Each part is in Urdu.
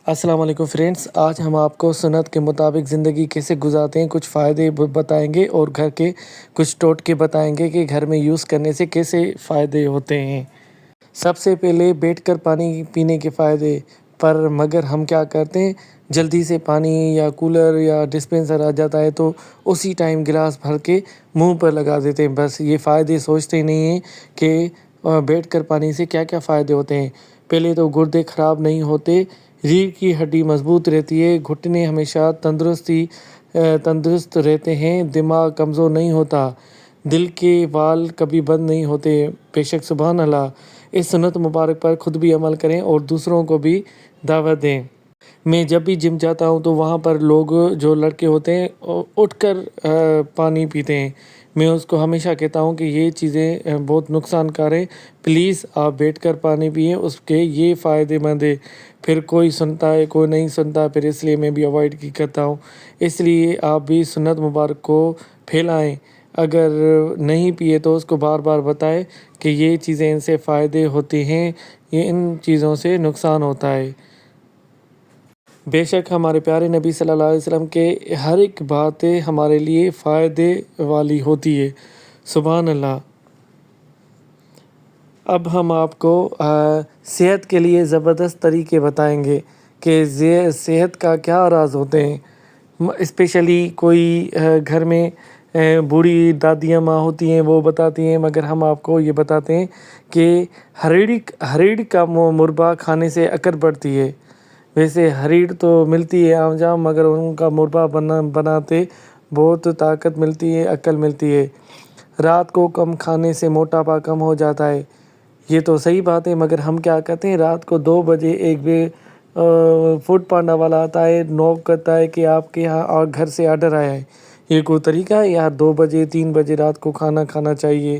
السلام علیکم فرینڈس، آج ہم آپ کو سنت کے مطابق زندگی کیسے گزارتے ہیں کچھ فائدے بتائیں گے اور گھر کے کچھ ٹوٹکے بتائیں گے کہ گھر میں یوز کرنے سے کیسے فائدے ہوتے ہیں۔ سب سے پہلے بیٹھ کر پانی پینے کے فائدے پر مگر ہم کیا کرتے ہیں، جلدی سے پانی یا کولر یا ڈسپنسر آ جاتا ہے تو اسی ٹائم گلاس بھر کے منہ پر لگا دیتے ہیں، بس یہ فائدے سوچتے نہیں ہیں کہ بیٹھ کر پانی سے کیا کیا فائدے ہوتے ہیں۔ پہلے تو گردے خراب نہیں ہوتے، ریڑھ کی ہڈی مضبوط رہتی ہے، گھٹنے ہمیشہ تندرست رہتے ہیں، دماغ کمزور نہیں ہوتا، دل کے وال کبھی بند نہیں ہوتے۔ بے شک سبحان اللہ، اس سنت مبارک پر خود بھی عمل کریں اور دوسروں کو بھی دعوت دیں۔ میں جب بھی جم جاتا ہوں تو وہاں پر لوگ جو لڑکے ہوتے ہیں اٹھ کر پانی پیتے ہیں، میں اس کو ہمیشہ کہتا ہوں کہ یہ چیزیں بہت نقصان کار ہیں، پلیز آپ بیٹھ کر پانی پئیں، اس کے یہ فائدے مند ہے۔ پھر کوئی سنتا ہے کوئی نہیں سنتا، پھر اس لیے میں بھی اوائڈ کرتا ہوں۔ اس لیے آپ بھی سنت مبارک کو پھیلائیں، اگر نہیں پیے تو اس کو بار بار بتائیں کہ یہ چیزیں ان سے فائدے ہوتے ہیں، یہ ان چیزوں سے نقصان ہوتا ہے۔ بے شک ہمارے پیارے نبی صلی اللہ علیہ وسلم کے ہر ایک باتیں ہمارے لیے فائدے والی ہوتی ہے، سبحان اللہ۔ اب ہم آپ کو صحت کے لیے زبردست طریقے بتائیں گے کہ صحت کا کیا راز ہوتے ہیں۔ اسپیشلی کوئی گھر میں بوڑھی دادیاں ماں ہوتی ہیں، وہ بتاتی ہیں، مگر ہم آپ کو یہ بتاتے ہیں کہ ہریڑ کا مربا کھانے سے عقل بڑھتی ہے۔ ویسے ہریڑ تو ملتی ہے عام جام، مگر ان کا مربا بناتے بہت طاقت ملتی ہے، عقل ملتی ہے۔ رات کو کم کھانے سے موٹاپا کم ہو جاتا ہے، یہ تو صحیح بات ہے، مگر ہم کیا کرتے ہیں، رات کو 2 بجے ایک فوڈ پانڈا والا آتا ہے، نوک کرتا ہے کہ آپ کے یہاں گھر سے آرڈر آیا ہے۔ یہ کوئی طریقہ ہے یار، 2 بجے 3 بجے رات کو کھانا کھانا چاہیے؟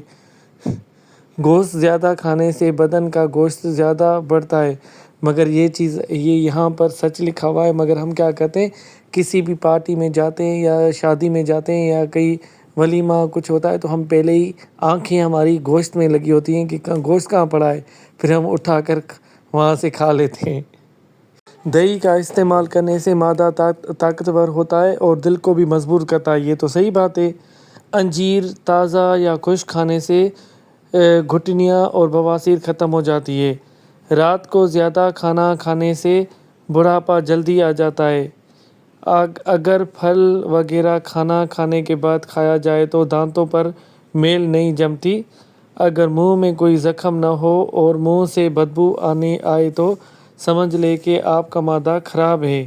گوشت زیادہ کھانے سے بدن کا گوشت زیادہ بڑھتا ہے، مگر یہ چیز یہاں پر سچ لکھا ہوا ہے، مگر ہم کیا کرتے ہیں، کسی بھی پارٹی میں جاتے ہیں یا شادی میں جاتے ہیں یا کئی ولیمہ کچھ ہوتا ہے تو ہم پہلے ہی آنکھیں ہماری گوشت میں لگی ہوتی ہیں کہ گوشت کہاں پڑا ہے، پھر ہم اٹھا کر وہاں سے کھا لیتے ہیں۔ دہی کا استعمال کرنے سے معدہ طاقتور ہوتا ہے اور دل کو بھی مضبوط کرتا ہے، یہ تو صحیح بات ہے۔ انجیر تازہ یا خشک کھانے سے گھٹنیاں اور بواسیر ختم ہو جاتی ہے۔ رات کو زیادہ کھانا کھانے سے بڑھاپا جلدی آ جاتا ہے۔ اگر پھل وغیرہ کھانا کھانے کے بعد کھایا جائے تو دانتوں پر میل نہیں جمتی۔ اگر منہ میں کوئی زخم نہ ہو اور منہ سے بدبو آئے تو سمجھ لے کہ آپ کا معدہ خراب ہے۔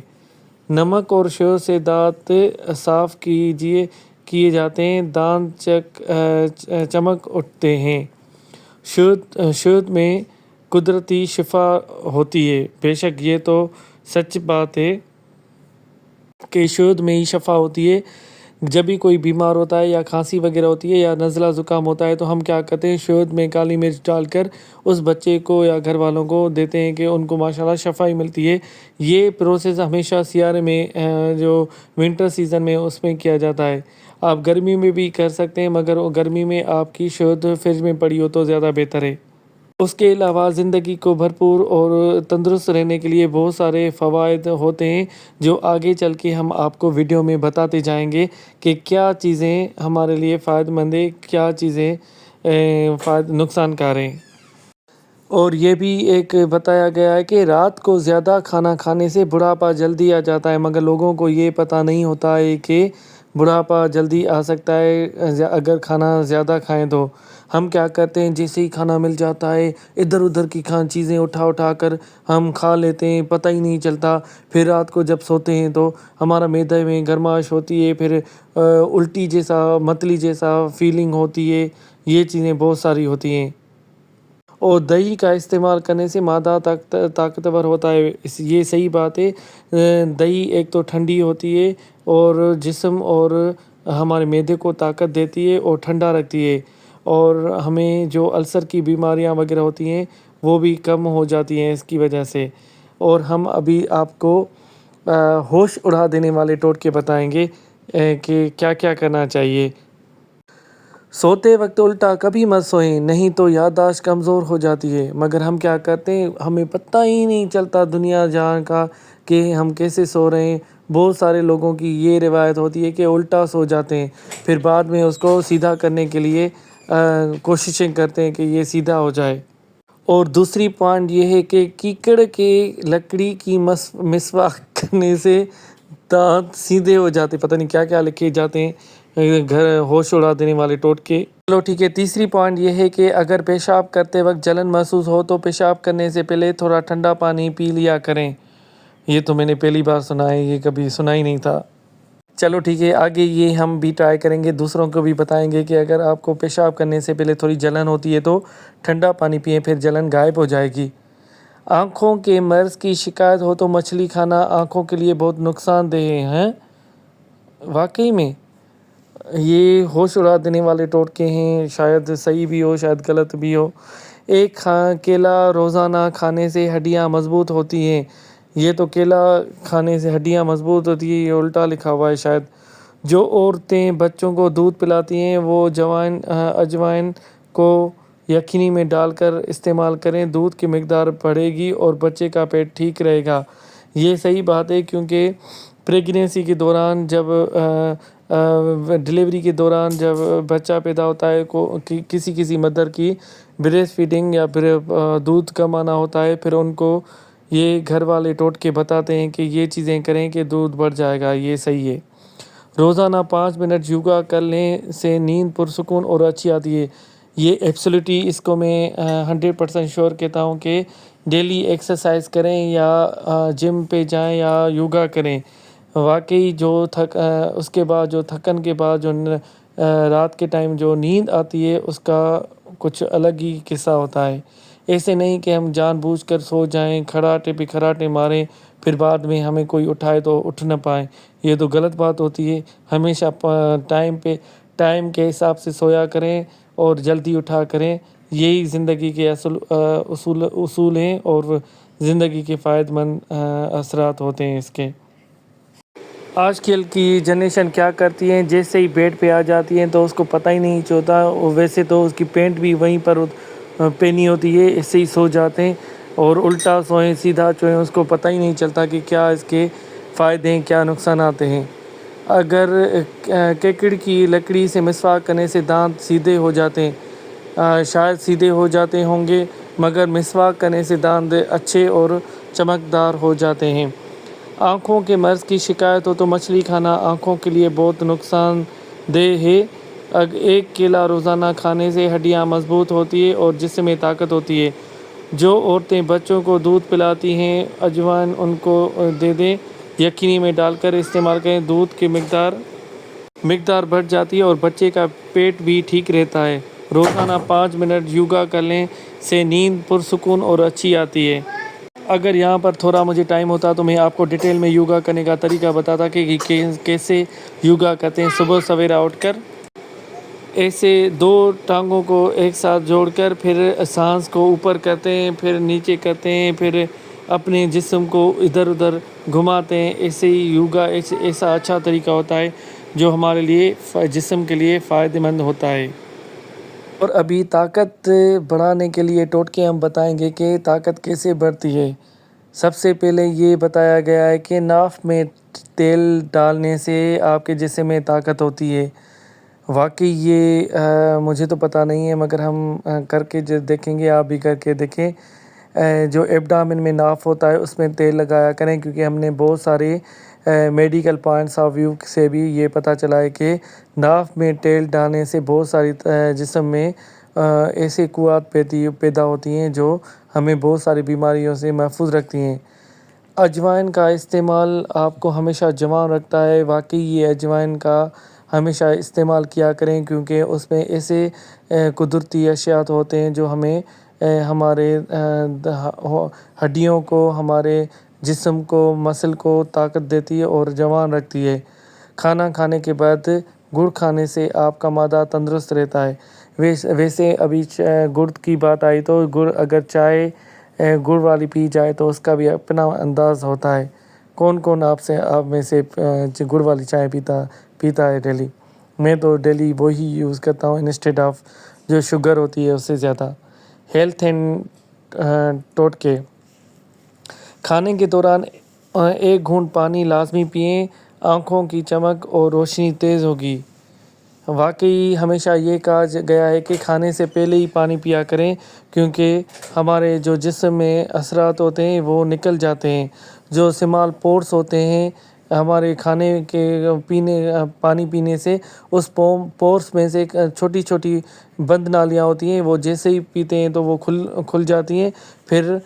نمک اور شہد سے دانت صاف کیے جاتے ہیں، دانت چمک اٹھتے ہیں۔ شہد میں قدرتی شفا ہوتی ہے، بے شک یہ تو سچ بات ہے کہ شہد میں ہی شفا ہوتی ہے۔ جب بھی کوئی بیمار ہوتا ہے یا کھانسی وغیرہ ہوتی ہے یا نزلہ زکام ہوتا ہے تو ہم کیا کرتے ہیں، شہد میں کالی مرچ ڈال کر اس بچے کو یا گھر والوں کو دیتے ہیں کہ ان کو ماشاءاللہ شفائی ملتی ہے۔ یہ پروسیس ہمیشہ سیارے میں جو ونٹر سیزن میں اس میں کیا جاتا ہے۔ آپ گرمی میں بھی کر سکتے ہیں، مگر گرمی میں آپ کی شہد فریج میں پڑی ہو تو زیادہ بہتر ہے۔ اس کے علاوہ زندگی کو بھرپور اور تندرست رہنے کے لیے بہت سارے فوائد ہوتے ہیں جو آگے چل کے ہم آپ کو ویڈیو میں بتاتے جائیں گے کہ کیا چیزیں ہمارے لیے فائدہ مند ہیں، کیا چیزیں نقصان کار ہیں۔ اور یہ بھی ایک بتایا گیا ہے کہ رات کو زیادہ کھانا کھانے سے بڑھاپا جلدی آ جاتا ہے، مگر لوگوں کو یہ پتہ نہیں ہوتا ہے کہ بڑھاپا جلدی آ سکتا ہے اگر کھانا زیادہ کھائیں تو۔ ہم کیا کرتے ہیں، جیسے ہی کھانا مل جاتا ہے ادھر ادھر کی چیزیں اٹھا کر ہم کھا لیتے ہیں، پتہ ہی نہیں چلتا۔ پھر رات کو جب سوتے ہیں تو ہمارا معدے میں گرماہٹ ہوتی ہے، پھر الٹی جیسا متلی جیسا فیلنگ ہوتی ہے، یہ چیزیں بہت ساری ہوتی ہیں۔ اور دہی کا استعمال کرنے سے معدہ طاقتور ہوتا ہے، یہ صحیح بات ہے۔ دہی ایک تو ٹھنڈی ہوتی ہے اور جسم اور ہمارے معدے کو طاقت دیتی ہے اور ٹھنڈا رکھتی ہے، اور ہمیں جو السر کی بیماریاں وغیرہ ہوتی ہیں وہ بھی کم ہو جاتی ہیں اس کی وجہ سے۔ اور ہم ابھی آپ کو ہوش اڑا دینے والے ٹوٹکے بتائیں گے کہ کیا کیا کرنا چاہیے۔ سوتے وقت الٹا کبھی مت سوئیں، نہیں تو یادداشت کمزور ہو جاتی ہے۔ مگر ہم کیا کرتے ہیں، ہمیں پتہ ہی نہیں چلتا دنیا جہاں کا کہ ہم کیسے سو رہے ہیں۔ بہت سارے لوگوں کی یہ روایت ہوتی ہے کہ الٹا سو جاتے ہیں، پھر بعد میں اس کو سیدھا کرنے کے لیے کوششیں کرتے ہیں کہ یہ سیدھا ہو جائے۔ اور دوسری پوائنٹ یہ ہے کہ کیکڑ کے لکڑی کی مسواک کرنے سے دانت سیدھے ہو جاتے، پتہ نہیں کیا کیا لکھے جاتے ہیں گھر ہوش اڑا دینے والے ٹوٹکے۔ چلو ٹھیک ہے، تیسری پوائنٹ یہ ہے کہ اگر پیشاب کرتے وقت جلن محسوس ہو تو پیشاب کرنے سے پہلے تھوڑا ٹھنڈا پانی پی لیا کریں۔ یہ تو میں نے پہلی بار سنا ہے، یہ کبھی سنا ہی نہیں تھا۔ چلو ٹھیک ہے، آگے یہ ہم بھی ٹرائی کریں گے، دوسروں کو بھی بتائیں گے کہ اگر آپ کو پیشاب کرنے سے پہلے تھوڑی جلن ہوتی ہے تو ٹھنڈا پانی پئیں، پھر جلن غائب ہو جائے گی۔ آنکھوں کے مرض کی شکایت ہو تو مچھلی کھانا آنکھوں کے لیے بہت نقصان دہ ہے۔ واقعی میں یہ ہوش اڑا دینے والے ٹوٹکے ہیں، شاید صحیح بھی ہو شاید غلط بھی ہو۔ ایک کیلا روزانہ کھانے سے ہڈیاں مضبوط ہوتی ہیں۔ یہ تو کیلا کھانے سے ہڈیاں مضبوط ہوتی ہیں، یہ الٹا لکھا ہوا ہے شاید۔ جو عورتیں بچوں کو دودھ پلاتی ہیں وہ اجوائن کو یخنی میں ڈال کر استعمال کریں، دودھ کی مقدار بڑھے گی اور بچے کا پیٹ ٹھیک رہے گا۔ یہ صحیح بات ہے، کیونکہ پریگنینسی کے دوران جب ڈیلیوری کے دوران جب بچہ پیدا ہوتا ہے کسی مدر کی بریسٹ فیڈنگ یا دودھ کم آنا ہوتا ہے، پھر ان کو یہ گھر والے ٹوٹکے بتاتے ہیں کہ یہ چیزیں کریں کہ دودھ بڑھ جائے گا، یہ صحیح ہے۔ روزانہ 5 منٹ یوگا کرنے سے نیند پرسکون اور اچھی آتی ہے۔ یہ ایبسلیوٹلی اس کو میں 100% شور کہتا ہوں کہ ڈیلی ایکسرسائز کریں یا جم پہ جائیں یا یوگا کریں۔ واقعی اس کے بعد جو تھکن کے بعد جو رات کے ٹائم جو نیند آتی ہے اس کا کچھ الگ ہی قصہ ہوتا ہے۔ ایسے نہیں کہ ہم جان بوجھ کر سو جائیں، کھراٹے پہ کھراٹے ماریں، پھر بعد میں ہمیں کوئی اٹھائے تو اٹھ نہ پائیں، یہ تو غلط بات ہوتی ہے۔ ہمیشہ ٹائم کے حساب سے سویا کریں اور جلدی اٹھا کریں، یہی زندگی کے اصول ہیں اور زندگی کے فائدہ مند اثرات ہوتے ہیں اس کے۔ آج کل کی جنریشن کیا کرتی ہے، جیسے ہی بیڈ پہ آ جاتی ہیں تو اس کو پتہ ہی نہیں چلتا، ویسے تو اس کی پینٹ بھی وہیں پر پہنی ہوتی ہے، اس سے ہی سو جاتے ہیں اور الٹا سوئیں سیدھا سوئیں، اس کو پتہ ہی نہیں چلتا کہ کیا اس کے فائدے ہیں کیا نقصانات ہیں۔ اگر کیکڑ کی لکڑی سے مسواک کرنے سے دانت سیدھے ہو جاتے ہیں، شاید سیدھے ہو جاتے ہوں گے، مگر مسواک کرنے سے دانت اچھے اور چمکدار ہو جاتے ہیں۔ آنکھوں کے مرض کی شکایت ہو تو مچھلی کھانا آنکھوں کے لیے بہت نقصان دہ ہے۔ ایک کیلا روزانہ کھانے سے ہڈیاں مضبوط ہوتی ہیں اور جسم میں طاقت ہوتی ہے۔ جو عورتیں بچوں کو دودھ پلاتی ہیں اجوائن ان کو دے دیں، یخنی میں ڈال کر استعمال کریں، دودھ کی مقدار بڑھ جاتی ہے اور بچے کا پیٹ بھی ٹھیک رہتا ہے۔ روزانہ 5 منٹ یوگا کرنے سے نیند پرسکون اور اچھی آتی ہے۔ اگر یہاں پر تھوڑا مجھے ٹائم ہوتا تو میں آپ کو ڈیٹیل میں یوگا کرنے کا طریقہ بتاتا کہ کیسے یوگا کرتے ہیں۔ صبح سویرا اٹھ کر ایسے 2 ٹانگوں کو ایک ساتھ جوڑ کر پھر سانس کو اوپر کرتے ہیں، پھر نیچے کرتے ہیں، پھر اپنے جسم کو ادھر ادھر گھماتے ہیں۔ ایسے ہی یوگا ایسا اچھا طریقہ ہوتا ہے جو ہمارے لیے جسم کے لیے فائدہ مند ہوتا ہے۔ اور ابھی طاقت بڑھانے کے لیے ٹوٹکے ہم بتائیں گے کہ طاقت کیسے بڑھتی ہے۔ سب سے پہلے یہ بتایا گیا ہے کہ ناف میں تیل ڈالنے سے آپ کے جسم میں طاقت ہوتی ہے۔ واقعی یہ مجھے تو پتہ نہیں ہے، مگر ہم کر کے دیکھیں گے، آپ بھی کر کے دیکھیں۔ جو ایبڈامن میں ناف ہوتا ہے اس میں تیل لگایا کریں، کیونکہ ہم نے بہت سارے میڈیکل پوائنٹس آف ویو سے بھی یہ پتہ چلا ہے کہ ناف میں تیل ڈالنے سے بہت ساری جسم میں ایسے قوت پیدا ہوتی ہیں جو ہمیں بہت ساری بیماریوں سے محفوظ رکھتی ہیں۔ اجوائن کا استعمال آپ کو ہمیشہ جوان رکھتا ہے۔ واقعی یہ اجوائن کا ہمیشہ استعمال کیا کریں، کیونکہ اس میں ایسے قدرتی اشیاء ہوتے ہیں جو ہمیں ہمارے ہڈیوں کو، ہمارے جسم کو، مسل کو طاقت دیتی ہے اور جوان رکھتی ہے۔ کھانا کھانے کے بعد گڑ کھانے سے آپ کا معدہ تندرست رہتا ہے۔ ویسے ابھی گڑ کی بات آئی تو گڑ اگر چائے گڑ والی پی جائے تو اس کا بھی اپنا انداز ہوتا ہے۔ کون آپ میں سے گڑ والی چائے پیتا ہے ڈیلی؟ میں تو ڈیلی وہی یوز کرتا ہوں انسٹیڈ آف جو شوگر ہوتی ہے اس سے زیادہ۔ ہیلتھ اینڈ ٹوٹکے: کھانے کے دوران 1 گھونٹ پانی لازمی پئیں، آنکھوں کی چمک اور روشنی تیز ہوگی۔ واقعی ہمیشہ یہ کہا گیا ہے کہ کھانے سے پہلے ہی پانی پیا کریں، کیونکہ ہمارے جو جسم میں اثرات ہوتے ہیں وہ نکل جاتے ہیں۔ جو اسمال پورس ہوتے ہیں ہمارے کھانے کے پانی پینے سے، اس پورس میں سے چھوٹی چھوٹی بند نالیاں ہوتی ہیں، وہ جیسے ہی پیتے ہیں تو وہ کھل جاتی ہیں، پھر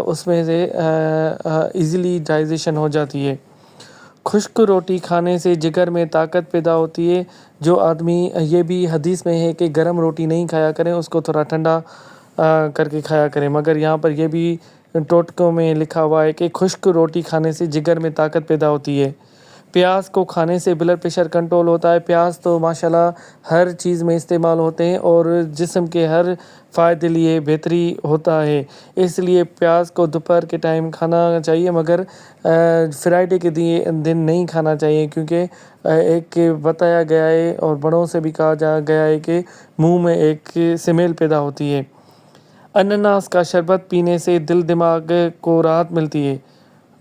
اس میں سے ایزیلی ڈائجیشن ہو جاتی ہے۔ خشک روٹی کھانے سے جگر میں طاقت پیدا ہوتی ہے۔ جو آدمی، یہ بھی حدیث میں ہے کہ گرم روٹی نہیں کھایا کریں، اس کو تھوڑا ٹھنڈا کر کے کھایا کریں، مگر یہاں پر یہ بھی ٹوٹکوں میں لکھا ہوا ہے کہ خشک روٹی کھانے سے جگر میں طاقت پیدا ہوتی ہے۔ پیاز کو کھانے سے بلڈ پریشر کنٹرول ہوتا ہے۔ پیاز تو ماشاءاللہ ہر چیز میں استعمال ہوتے ہیں اور جسم کے ہر فائدے لیے بہتری ہوتا ہے، اس لیے پیاز کو دوپہر کے ٹائم کھانا چاہیے، مگر فرائیڈے کے دن نہیں کھانا چاہیے، کیونکہ ایک بتایا گیا ہے اور بڑوں سے بھی کہا گیا ہے کہ منہ میں ایک سمیل پیدا ہوتی ہے۔ انناس کا شربت پینے سے دل دماغ کو راحت ملتی ہے۔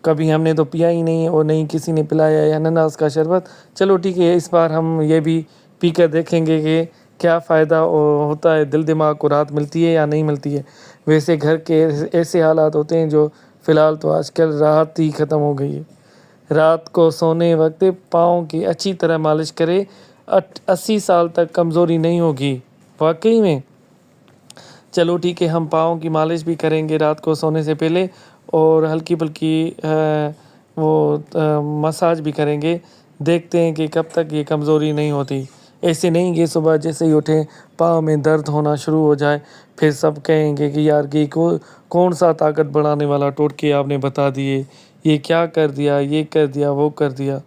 کبھی ہم نے تو پیا ہی نہیں اور نہیں کسی نے پلایا ہے انناس کا شربت۔ چلو ٹھیک ہے، اس بار ہم یہ بھی پی کر دیکھیں گے کہ کیا فائدہ ہوتا ہے، دل دماغ کو راحت ملتی ہے یا نہیں ملتی ہے۔ ویسے گھر کے ایسے حالات ہوتے ہیں جو فی الحال تو آج کل راحت ہی ختم ہو گئی ہے۔ رات کو سونے وقت پاؤں کی اچھی طرح مالش کرے، 80 سال تک کمزوری نہیں ہوگی۔ واقعی میں چلو ٹھیک ہے، ہم پاؤں کی مالش بھی کریں گے رات کو سونے سے پہلے، اور ہلکی پھلکی مساج بھی کریں گے، دیکھتے ہیں کہ کب تک یہ کمزوری نہیں ہوتی۔ ایسے نہیں کہ صبح جیسے ہی اٹھیں پاؤں میں درد ہونا شروع ہو جائے، پھر سب کہیں گے کہ یار یہ کون سا طاقت بڑھانے والا ٹوٹکے آپ نے بتا دیے، یہ کیا کر دیا، یہ کر دیا، وہ کر دیا۔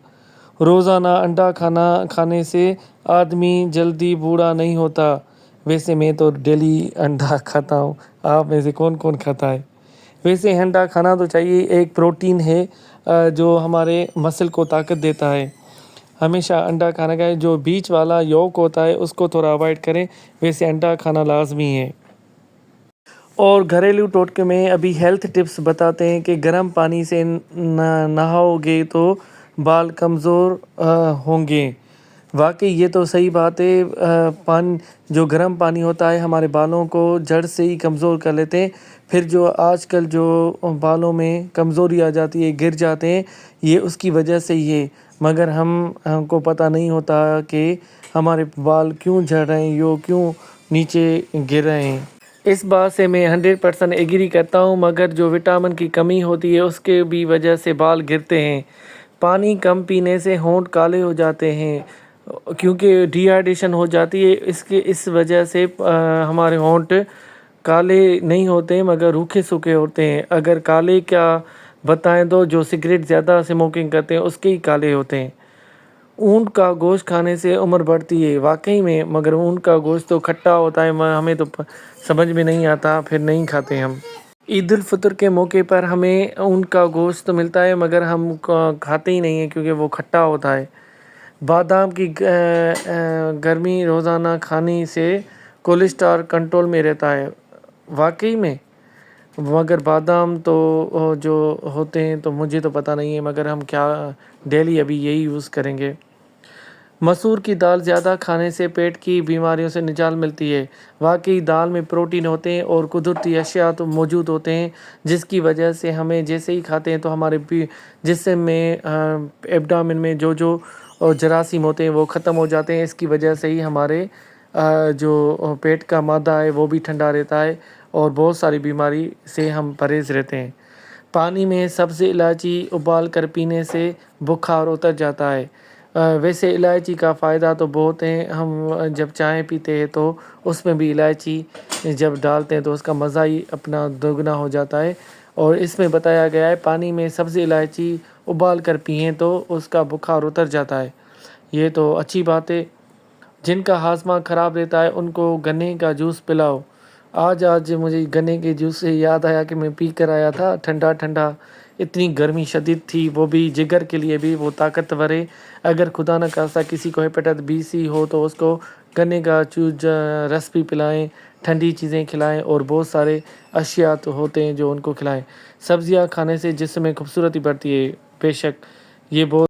روزانہ انڈا کھانے سے آدمی جلدی بوڑھا نہیں ہوتا۔ ویسے میں تو ڈیلی انڈا کھاتا ہوں، آپ میں سے کون کون کھاتا ہے؟ ویسے انڈا کھانا تو چاہیے، ایک پروٹین ہے جو ہمارے مسل کو طاقت دیتا ہے۔ ہمیشہ انڈا کھانا کا جو بیچ والا یولک ہوتا ہے اس کو تھوڑا اوائڈ کریں، ویسے انڈا کھانا لازمی ہے۔ اور گھریلو ٹوٹکے میں ابھی ہیلتھ ٹپس بتاتے ہیں کہ گرم پانی سے نہاؤ گے تو بال کمزور ہوں گے۔ واقعی یہ تو صحیح بات ہے، جو گرم پانی ہوتا ہے ہمارے بالوں کو جڑ سے ہی کمزور کر لیتے ہیں، پھر جو آج کل جو بالوں میں کمزوری آ جاتی ہے، گر جاتے ہیں، یہ اس کی وجہ سے ہی ہے، مگر ہم کو پتہ نہیں ہوتا کہ ہمارے بال کیوں جھڑ رہے ہیں، یہ کیوں نیچے گر رہے ہیں۔ اس بات سے میں 100% ایگری کرتا ہوں، مگر جو وٹامن کی کمی ہوتی ہے اس کے بھی وجہ سے بال گرتے ہیں۔ پانی کم پینے سے ہونٹ کالے ہو جاتے ہیں، کیونکہ ڈی ہائیڈریشن ہو جاتی ہے، اس وجہ سے ہمارے ہونٹ کالے نہیں ہوتے مگر روکھے سوکھے ہوتے ہیں۔ اگر کالے کیا بتائیں تو جو سگریٹ زیادہ اسموکنگ کرتے ہیں اس کے ہی کالے ہوتے ہیں۔ اونٹ کا گوشت کھانے سے عمر بڑھتی ہے، واقعی میں، مگر اونٹ کا گوشت تو کھٹا ہوتا ہے، ہمیں تو سمجھ میں نہیں آتا، پھر نہیں کھاتے ہم۔ عید الفطر کے موقع پر ہمیں اونٹ کا گوشت ملتا ہے، مگر ہم کھاتے ہی نہیں ہیں کیونکہ وہ کھٹا ہوتا ہے۔ بادام کی گرمی روزانہ کھانے سے کولیسٹرول کنٹرول میں رہتا ہے۔ واقعی میں، مگر بادام تو جو ہوتے ہیں تو مجھے تو پتہ نہیں ہے، مگر ہم کیا ڈیلی ابھی یہی یوز کریں گے۔ مسور کی دال زیادہ کھانے سے پیٹ کی بیماریوں سے نجات ملتی ہے۔ واقعی دال میں پروٹین ہوتے ہیں اور قدرتی اشیاء تو موجود ہوتے ہیں، جس کی وجہ سے ہمیں جیسے ہی کھاتے ہیں تو ہمارے جسم میں ایبڈامن میں جو جراثیم ہوتے ہیں وہ ختم ہو جاتے ہیں۔ اس کی وجہ سے ہی ہمارے جو پیٹ کا معدہ ہے وہ بھی ٹھنڈا رہتا ہے اور بہت ساری بیماری سے ہم پرہیز رہتے ہیں۔ پانی میں سبز الائچی ابال کر پینے سے بخار اتر جاتا ہے۔ ویسے الائچی کا فائدہ تو بہت ہیں، ہم جب چائے پیتے ہیں تو اس میں بھی الائچی جب ڈالتے ہیں تو اس کا مزہ ہی اپنا دوگنا ہو جاتا ہے، اور اس میں بتایا گیا ہے پانی میں سبز الائچی ابال کر پئیں تو اس کا بخار اتر جاتا ہے۔ یہ تو اچھی بات ہے۔ جن کا ہاضمہ خراب رہتا ہے ان کو گنے کا جوس پلاؤ۔ آج مجھے گنے کے جوس سے یاد آیا کہ میں پی کر آیا تھا ٹھنڈا ٹھنڈا اتنی گرمی شدید تھی، وہ بھی جگر کے لیے بھی وہ طاقتور ہے۔ اگر خدا نہ خواستہ کسی کو ہیپیٹائٹس بی سی ہو تو اس کو گنے کا رس بھی پلائیں، ٹھنڈی چیزیں کھلائیں، اور بہت سارے اشیاء تو ہوتے ہیں جو ان کو کھلائیں۔ سبزیاں کھانے سے جسم میں خوبصورتی بڑھتی ہے، بے شک یہ بہت